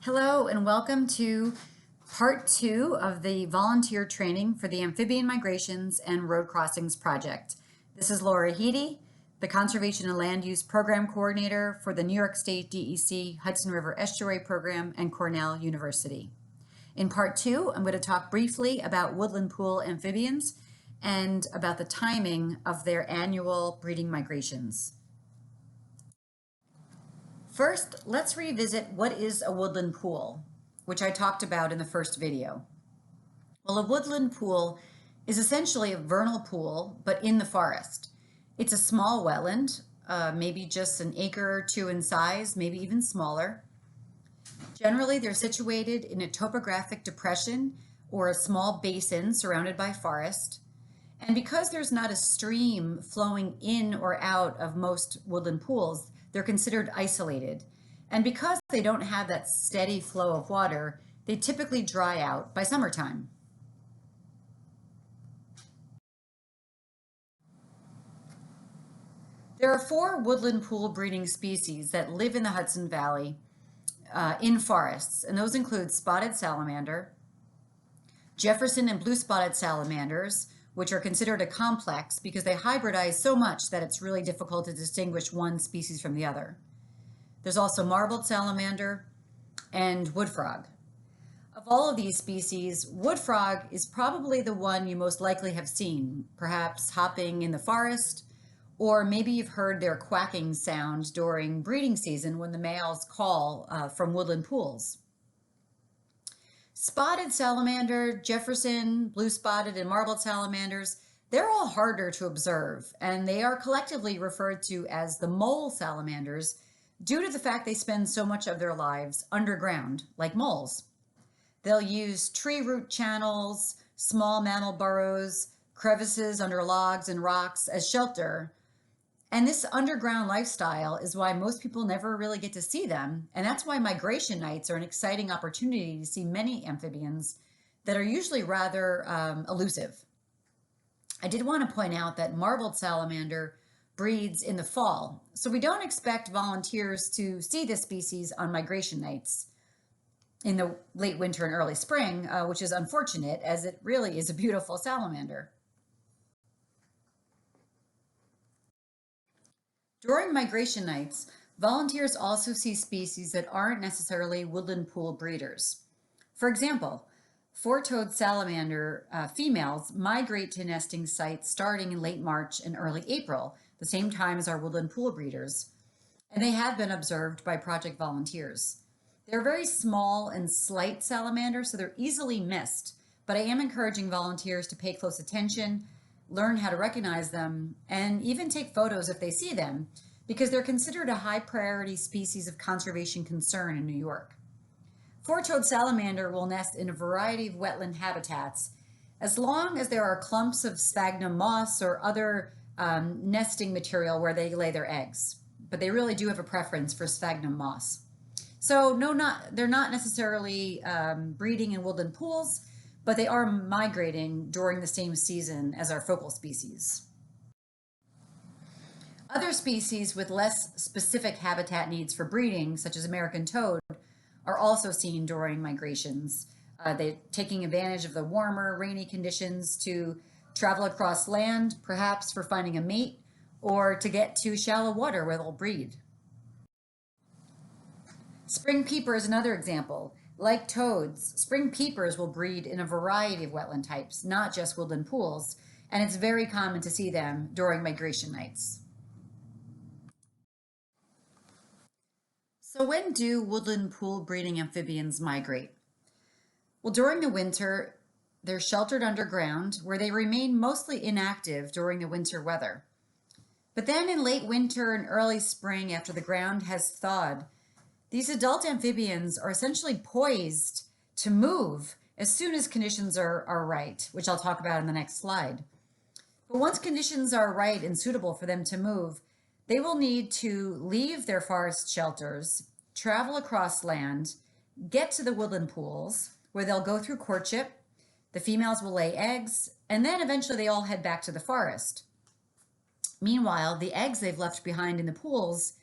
Hello and welcome to part 2 of the volunteer training for the Amphibian Migrations and Road Crossings Project. This is Laura Heedy, the Conservation and Land Use Program Coordinator for the New York State DEC Hudson River Estuary Program and Cornell University. In part 2, I'm going to talk briefly about woodland pool amphibians and about the timing of their annual breeding migrations. First, let's revisit what is a woodland pool, which I talked about in the first video. Well, a woodland pool is essentially a vernal pool, but in the forest. It's a small wetland, maybe just an acre or two in size, maybe even smaller. Generally, they're situated in a topographic depression or a small basin surrounded by forest. And because there's not a stream flowing in or out of most woodland pools, they're considered isolated. And because they don't have that steady flow of water, they typically dry out by summertime. There are 4 woodland pool breeding species that live in the Hudson Valley in forests, and those include spotted salamander, Jefferson and blue spotted salamanders, which are considered a complex because they hybridize so much that it's really difficult to distinguish one species from the other. There's also marbled salamander and wood frog. Of all of these species, wood frog is probably the one you most likely have seen, perhaps hopping in the forest, or maybe you've heard their quacking sound during breeding season when the males call from woodland pools. Spotted salamander, Jefferson, blue spotted, and marbled salamanders, they're all harder to observe, and they are collectively referred to as the mole salamanders due to the fact they spend so much of their lives underground, like moles. They'll use tree root channels, small mantle burrows, crevices under logs and rocks as shelter. And this underground lifestyle is why most people never really get to see them. And that's why migration nights are an exciting opportunity to see many amphibians that are usually rather elusive. I did want to point out that marbled salamander breeds in the fall. So we don't expect volunteers to see this species on migration nights in the late winter and early spring, which is unfortunate as it really is a beautiful salamander. During migration nights, volunteers also see species that aren't necessarily woodland pool breeders. For example, four-toed salamander females migrate to nesting sites starting in late March and early April, the same time as our woodland pool breeders, and they have been observed by project volunteers. They're very small and slight salamanders, so they're easily missed, but I am encouraging volunteers to pay close attention, learn how to recognize them, and even take photos if they see them, because they're considered a high priority species of conservation concern in New York. Four-toed salamander will nest in a variety of wetland habitats, as long as there are clumps of sphagnum moss or other nesting material where they lay their eggs. But they really do have a preference for sphagnum moss. So they're not necessarily breeding in woodland pools, but they are migrating during the same season as our focal species. Other species with less specific habitat needs for breeding, such as American toad, are also seen during migrations. They're taking advantage of the warmer, rainy conditions to travel across land, perhaps for finding a mate, or to get to shallow water where they'll breed. Spring peeper is another example. Like toads, spring peepers will breed in a variety of wetland types, not just woodland pools, and it's very common to see them during migration nights. So when do woodland pool breeding amphibians migrate? Well, during the winter, they're sheltered underground where they remain mostly inactive during the winter weather. But then in late winter and early spring, after the ground has thawed, these adult amphibians are essentially poised to move as soon as conditions are right, which I'll talk about in the next slide. But once conditions are right and suitable for them to move, they will need to leave their forest shelters, travel across land, get to the woodland pools where they'll go through courtship, the females will lay eggs, and then eventually they all head back to the forest. Meanwhile, the eggs they've left behind in the pools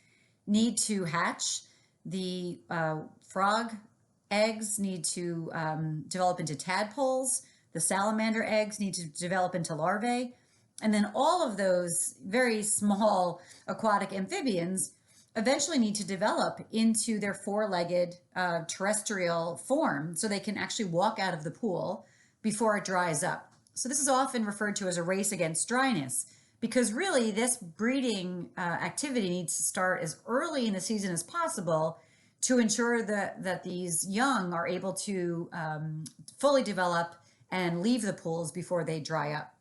need to hatch. The frog eggs need to develop into tadpoles. The salamander eggs need to develop into larvae. And then all of those very small aquatic amphibians eventually need to develop into their four-legged terrestrial form so they can actually walk out of the pool before it dries up. So this is often referred to as a race against dryness, because really this breeding activity needs to start as early in the season as possible to ensure that these young are able to fully develop and leave the pools before they dry up.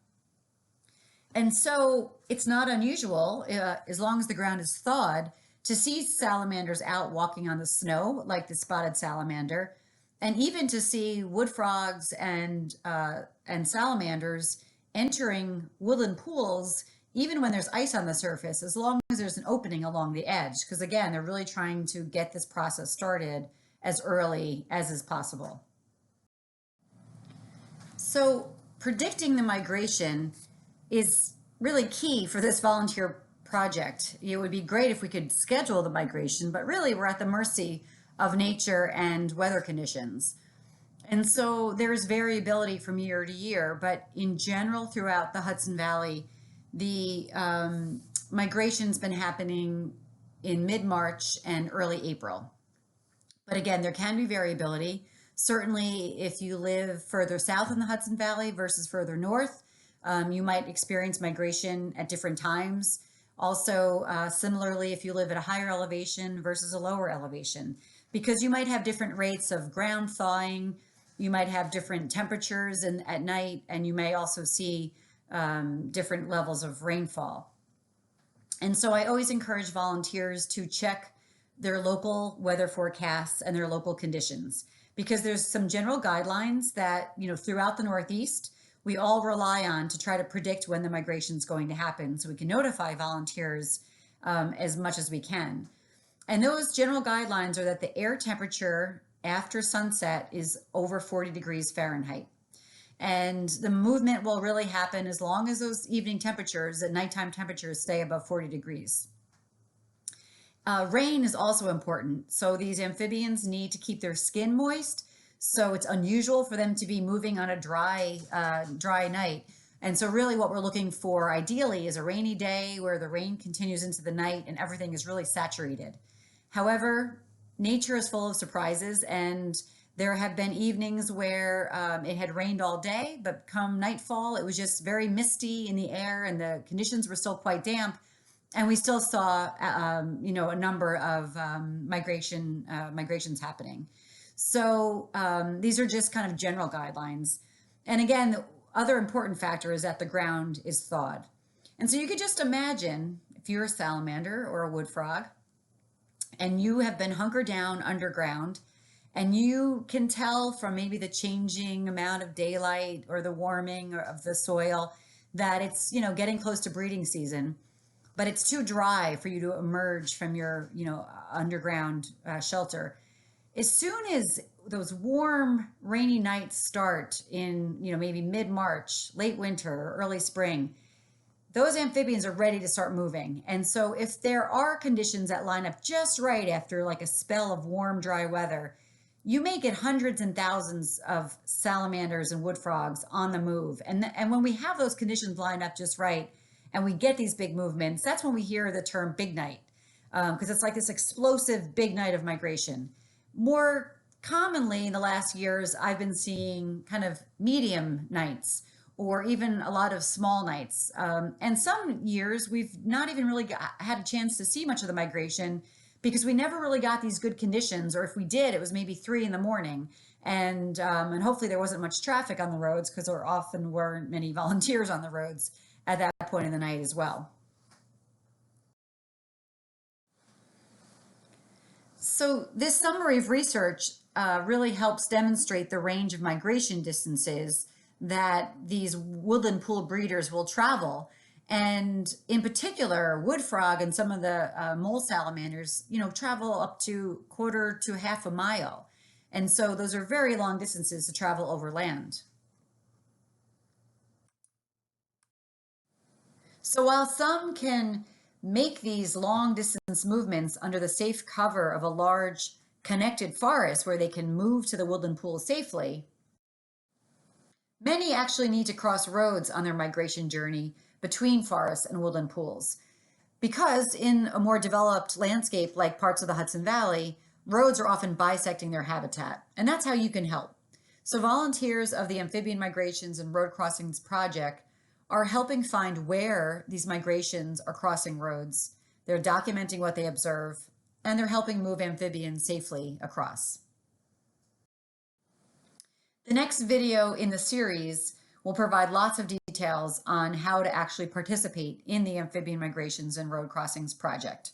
And so it's not unusual, as long as the ground is thawed, to see salamanders out walking on the snow, like the spotted salamander, and even to see wood frogs and salamanders entering woodland pools, even when there's ice on the surface, as long as there's an opening along the edge. Because again, they're really trying to get this process started as early as is possible. So predicting the migration is really key for this volunteer project. It would be great if we could schedule the migration, but really we're at the mercy of nature and weather conditions. And so there's variability from year to year, but in general throughout the Hudson Valley, the migration's been happening in mid-March and early April. But again, there can be variability. Certainly if you live further south in the Hudson Valley versus further north, you might experience migration at different times. Also, similarly, if you live at a higher elevation versus a lower elevation, because you might have different rates of ground thawing, you might have different temperatures at night, and you may also see different levels of rainfall. And so I always encourage volunteers to check their local weather forecasts and their local conditions, because there's some general guidelines that, throughout the Northeast, we all rely on to try to predict when the migration is going to happen so we can notify volunteers as much as we can. And those general guidelines are that the air temperature after sunset is over 40 degrees Fahrenheit. And the movement will really happen as long as those evening temperatures and nighttime temperatures stay above 40 degrees. Rain is also important. So these amphibians need to keep their skin moist. So it's unusual for them to be moving on a dry night. And so really what we're looking for ideally is a rainy day where the rain continues into the night and everything is really saturated. However, nature is full of surprises, and there have been evenings where it had rained all day, but come nightfall, it was just very misty in the air and the conditions were still quite damp. And we still saw, a number of migrations happening. So these are just kind of general guidelines. And again, the other important factor is that the ground is thawed. And so you could just imagine if you're a salamander or a wood frog and you have been hunkered down underground, and you can tell from maybe the changing amount of daylight or the warming of the soil that it's, getting close to breeding season, but it's too dry for you to emerge from your, underground shelter. As soon as those warm, rainy nights start in, maybe mid-March, late winter, or early spring, those amphibians are ready to start moving. And so if there are conditions that line up just right after like a spell of warm, dry weather, you may get hundreds and thousands of salamanders and wood frogs on the move. And when we have those conditions lined up just right, and we get these big movements, that's when we hear the term big night, because it's like this explosive big night of migration. More commonly in the last years, I've been seeing kind of medium nights or even a lot of small nights. And some years we've not even really had a chance to see much of the migration because we never really got these good conditions, or if we did, it was maybe 3 a.m. And hopefully there wasn't much traffic on the roads because there often weren't many volunteers on the roads at that point in the night as well. So this summary of research really helps demonstrate the range of migration distances that these woodland pool breeders will travel. And in particular, wood frog and some of the mole salamanders, travel up to 1/4 to 1/2 a mile. And so those are very long distances to travel over land. So while some can make these long distance movements under the safe cover of a large connected forests where they can move to the woodland pool safely, many actually need to cross roads on their migration journey between forests and woodland pools. Because in a more developed landscape like parts of the Hudson Valley, roads are often bisecting their habitat, and that's how you can help. So volunteers of the Amphibian Migrations and Road Crossings Project are helping find where these migrations are crossing roads. They're documenting what they observe, and they're helping move amphibians safely across. The next video in the series will provide lots of details on how to actually participate in the Amphibian Migrations and Road Crossings Project.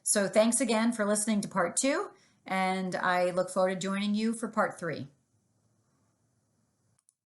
So thanks again for listening to part 2, and I look forward to joining you for part 3.